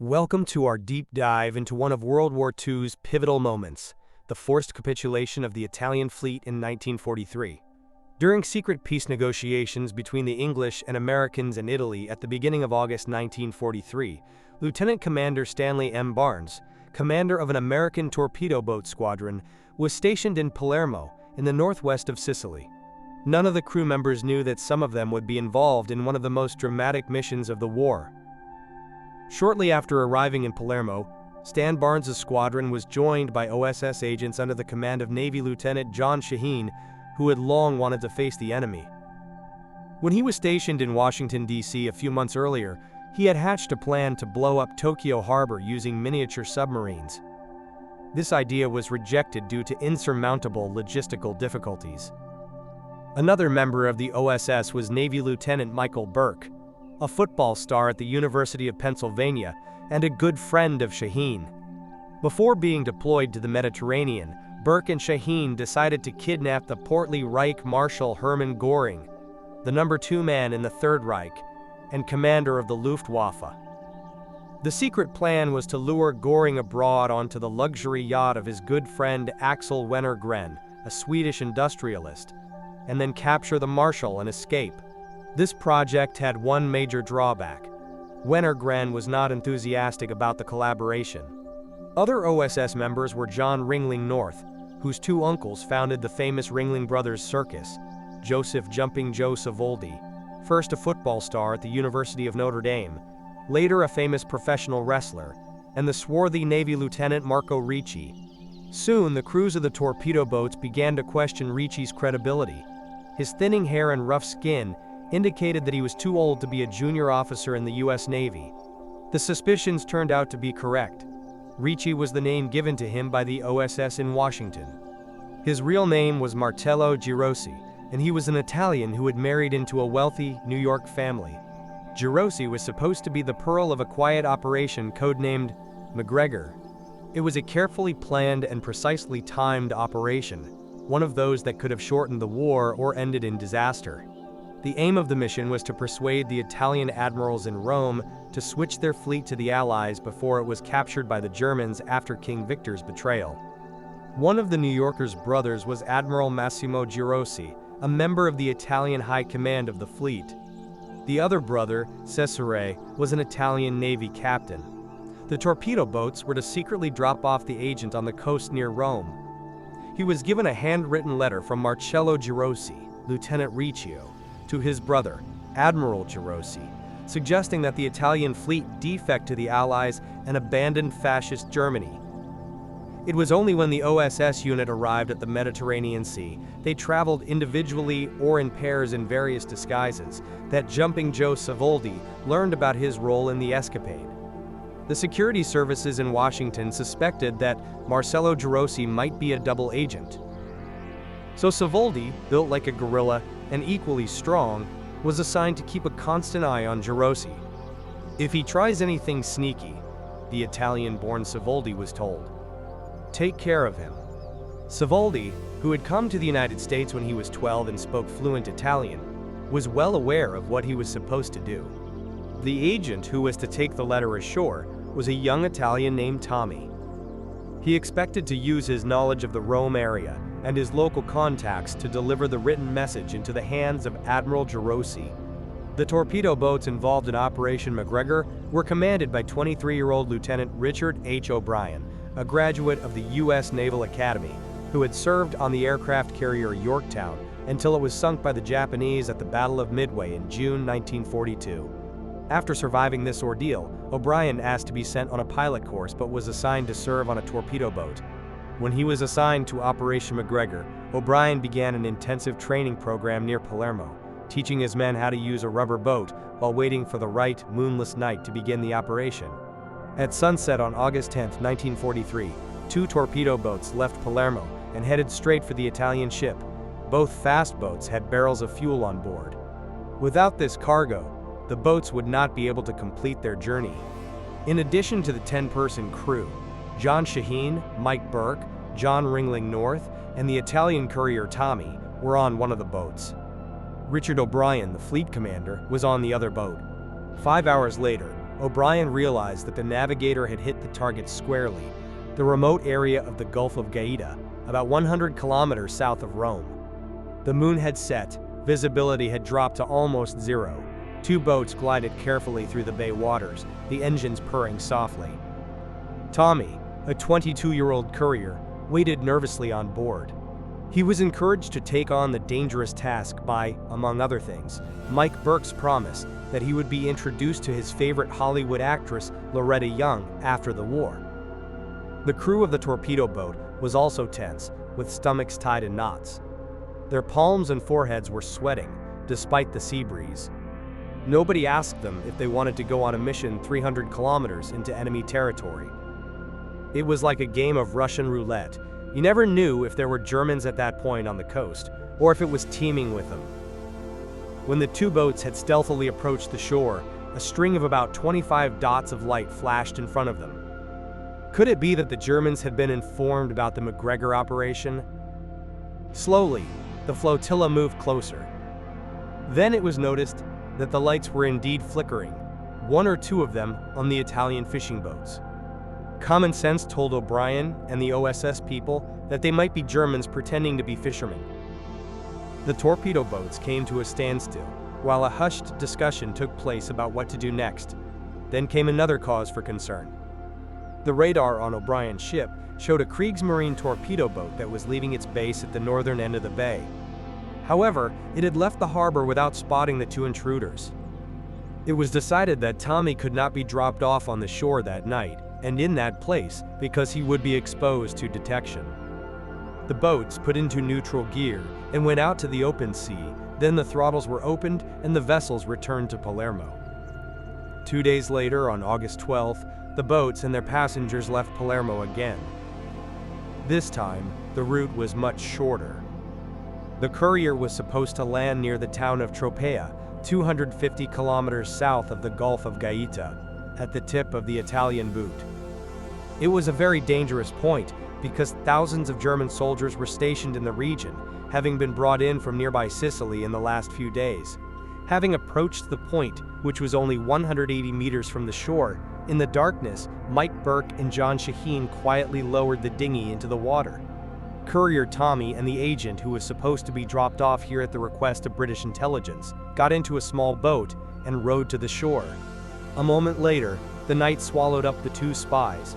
Welcome to our deep dive into one of World War II's pivotal moments, the forced capitulation of the Italian fleet in 1943. During secret peace negotiations between the English and Americans in Italy at the beginning of August 1943, Lieutenant Commander Stanley M. Barnes, commander of an American torpedo boat squadron, was stationed in Palermo, in the northwest of Sicily. None of the crew members knew that some of them would be involved in one of the most dramatic missions of the war. Shortly after arriving in Palermo, Stan Barnes' squadron was joined by OSS agents under the command of Navy Lieutenant John Shaheen, who had long wanted to face the enemy. When he was stationed in Washington, D.C. a few months earlier, he had hatched a plan to blow up Tokyo Harbor using miniature submarines. This idea was rejected due to insurmountable logistical difficulties. Another member of the OSS was Navy Lieutenant Michael Burke, a football star at the University of Pennsylvania and a good friend of Shaheen. Before being deployed to the Mediterranean, Burke and Shaheen decided to kidnap the portly Reich Marshal Hermann Göring, the number 2 man in the Third Reich and commander of the Luftwaffe. The secret plan was to lure Göring abroad onto the luxury yacht of his good friend Axel Wenner-Gren, a Swedish industrialist, and then capture the Marshal and escape. This project had one major drawback. Wenner-Gren was not enthusiastic about the collaboration. Other OSS members were John Ringling North, whose 2 uncles founded the famous Ringling Brothers Circus, Joseph Jumping Joe Savoldi, first a football star at the University of Notre Dame, later a famous professional wrestler, and the swarthy Navy Lieutenant Marco Ricci. Soon, the crews of the torpedo boats began to question Ricci's credibility. His thinning hair and rough skin indicated that he was too old to be a junior officer in the U.S. Navy. The suspicions turned out to be correct. Ricci was the name given to him by the OSS in Washington. His real name was Marcello Girosi, and he was an Italian who had married into a wealthy New York family. Girosi was supposed to be the pearl of a quiet operation codenamed McGregor. It was a carefully planned and precisely timed operation, one of those that could have shortened the war or ended in disaster. The aim of the mission was to persuade the Italian admirals in Rome to switch their fleet to the Allies before it was captured by the Germans after King Victor's betrayal. One of the New Yorker's brothers was Admiral Massimo Girosi, a member of the Italian High Command of the fleet. The other brother, Cesare, was an Italian Navy captain. The torpedo boats were to secretly drop off the agent on the coast near Rome. He was given a handwritten letter from Marcello Girosi, Lieutenant Riccio, to his brother, Admiral Girosi, suggesting that the Italian fleet defect to the Allies and abandon fascist Germany. It was only when the OSS unit arrived at the Mediterranean Sea, they traveled individually or in pairs in various disguises, that Jumping Joe Savoldi learned about his role in the escapade. The security services in Washington suspected that Marcello Girosi might be a double agent. So Savoldi, built like a gorilla and equally strong, was assigned to keep a constant eye on Girosi. If he tries anything sneaky, the Italian-born Savoldi was told, take care of him. Savoldi, who had come to the United States when he was 12 and spoke fluent Italian, was well aware of what he was supposed to do. The agent who was to take the letter ashore was a young Italian named Tommy. He expected to use his knowledge of the Rome area and his local contacts to deliver the written message into the hands of Admiral Girosi. The torpedo boats involved in Operation McGregor were commanded by 23-year-old Lieutenant Richard H. O'Brien, a graduate of the U.S. Naval Academy, who had served on the aircraft carrier Yorktown until it was sunk by the Japanese at the Battle of Midway in June 1942. After surviving this ordeal, O'Brien asked to be sent on a pilot course but was assigned to serve on a torpedo boat. When he was assigned to Operation McGregor, O'Brien began an intensive training program near Palermo, teaching his men how to use a rubber boat while waiting for the right, moonless night to begin the operation. At sunset on August 10, 1943, 2 torpedo boats left Palermo and headed straight for the Italian ship. Both fast boats had barrels of fuel on board. Without this cargo, the boats would not be able to complete their journey. In addition to the 10-person crew, John Shaheen, Mike Burke, John Ringling North, and the Italian courier Tommy were on one of the boats. Richard O'Brien, the fleet commander, was on the other boat. 5 hours later, O'Brien realized that the navigator had hit the target squarely, the remote area of the Gulf of Gaeta, about 100 kilometers south of Rome. The moon had set, visibility had dropped to almost zero. Two boats glided carefully through the bay waters, the engines purring softly. Tommy, a 22-year-old courier, waited nervously on board. He was encouraged to take on the dangerous task by, among other things, Mike Burke's promise that he would be introduced to his favorite Hollywood actress, Loretta Young, after the war. The crew of the torpedo boat was also tense, with stomachs tied in knots. Their palms and foreheads were sweating, despite the sea breeze. Nobody asked them if they wanted to go on a mission 300 kilometers into enemy territory. It was like a game of Russian roulette. You never knew if there were Germans at that point on the coast, or if it was teeming with them. When the two boats had stealthily approached the shore, a string of about 25 dots of light flashed in front of them. Could it be that the Germans had been informed about the McGregor operation? Slowly, the flotilla moved closer. Then it was noticed that the lights were indeed flickering, one or two of them on the Italian fishing boats. Common sense told O'Brien and the OSS people that they might be Germans pretending to be fishermen. The torpedo boats came to a standstill, while a hushed discussion took place about what to do next. Then came another cause for concern. The radar on O'Brien's ship showed a Kriegsmarine torpedo boat that was leaving its base at the northern end of the bay. However, it had left the harbor without spotting the two intruders. It was decided that Tommy could not be dropped off on the shore that night, and in that place, because he would be exposed to detection. The boats put into neutral gear and went out to the open sea, then the throttles were opened and the vessels returned to Palermo. 2 days later, on August 12th, the boats and their passengers left Palermo again. This time, the route was much shorter. The courier was supposed to land near the town of Tropea, 250 kilometers south of the Gulf of Gaeta, at the tip of the Italian boot. It was a very dangerous point because thousands of German soldiers were stationed in the region, having been brought in from nearby Sicily in the last few days. Having approached the point, which was only 180 meters from the shore, in the darkness, Mike Burke and John Shaheen quietly lowered the dinghy into the water. Courier Tommy and the agent, who was supposed to be dropped off here at the request of British intelligence, got into a small boat and rowed to the shore. A moment later, the night swallowed up the two spies.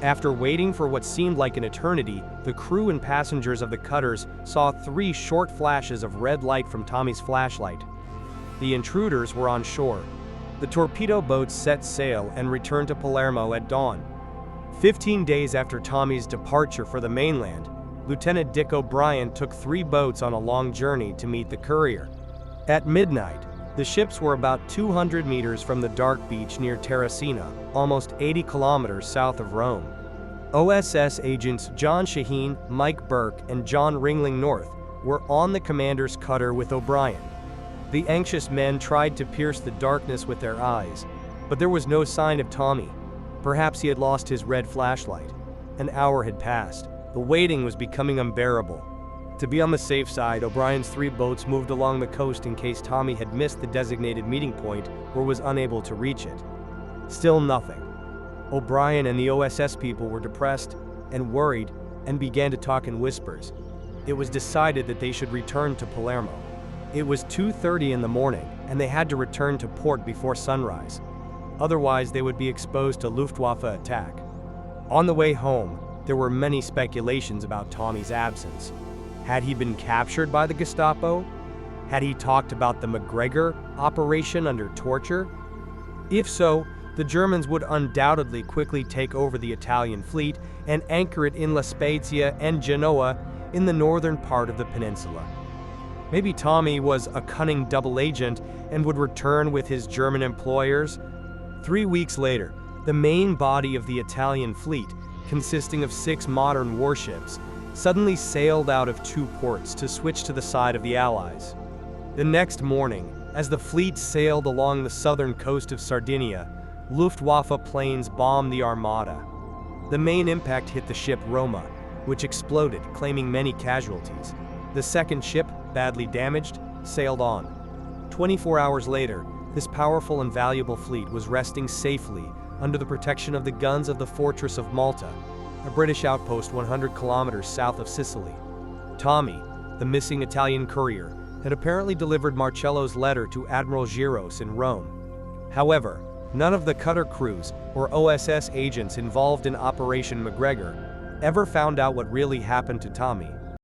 After waiting for what seemed like an eternity, the crew and passengers of the cutters saw 3 short flashes of red light from Tommy's flashlight. The intruders were on shore. The torpedo boats set sail and returned to Palermo at dawn. 15 days after Tommy's departure for the mainland, Lieutenant Dick O'Brien took 3 boats on a long journey to meet the courier. At midnight, the ships were about 200 meters from the dark beach near Terracina, almost 80 kilometers south of Rome. OSS agents John Shaheen, Mike Burke, and John Ringling North were on the commander's cutter with O'Brien. The anxious men tried to pierce the darkness with their eyes, but there was no sign of Tommy. Perhaps he had lost his red flashlight. An hour had passed. The waiting was becoming unbearable. To be on the safe side, O'Brien's 3 boats moved along the coast in case Tommy had missed the designated meeting point or was unable to reach it. Still nothing. O'Brien and the OSS people were depressed and worried and began to talk in whispers. It was decided that they should return to Palermo. It was 2:30 in the morning, and they had to return to port before sunrise. Otherwise, they would be exposed to Luftwaffe attack. On the way home, there were many speculations about Tommy's absence. Had he been captured by the Gestapo? Had he talked about the McGregor operation under torture? If so, the Germans would undoubtedly quickly take over the Italian fleet and anchor it in La Spezia and Genoa in the northern part of the peninsula. Maybe Tommy was a cunning double agent and would return with his German employers. 3 weeks later, the main body of the Italian fleet, consisting of 6 modern warships, suddenly sailed out of 2 ports to switch to the side of the Allies. The next morning, as the fleet sailed along the southern coast of Sardinia, Luftwaffe planes bombed the Armada. The main impact hit the ship Roma, which exploded, claiming many casualties. The second ship, badly damaged, sailed on. 24 hours later, This powerful and valuable fleet was resting safely under the protection of the guns of the fortress of Malta, a British outpost 100 kilometers south of Sicily. Tommy, the missing Italian courier, had apparently delivered Marcello's letter to Admiral Girosi in Rome. However, none of the cutter crews or OSS agents involved in Operation McGregor ever found out what really happened to Tommy.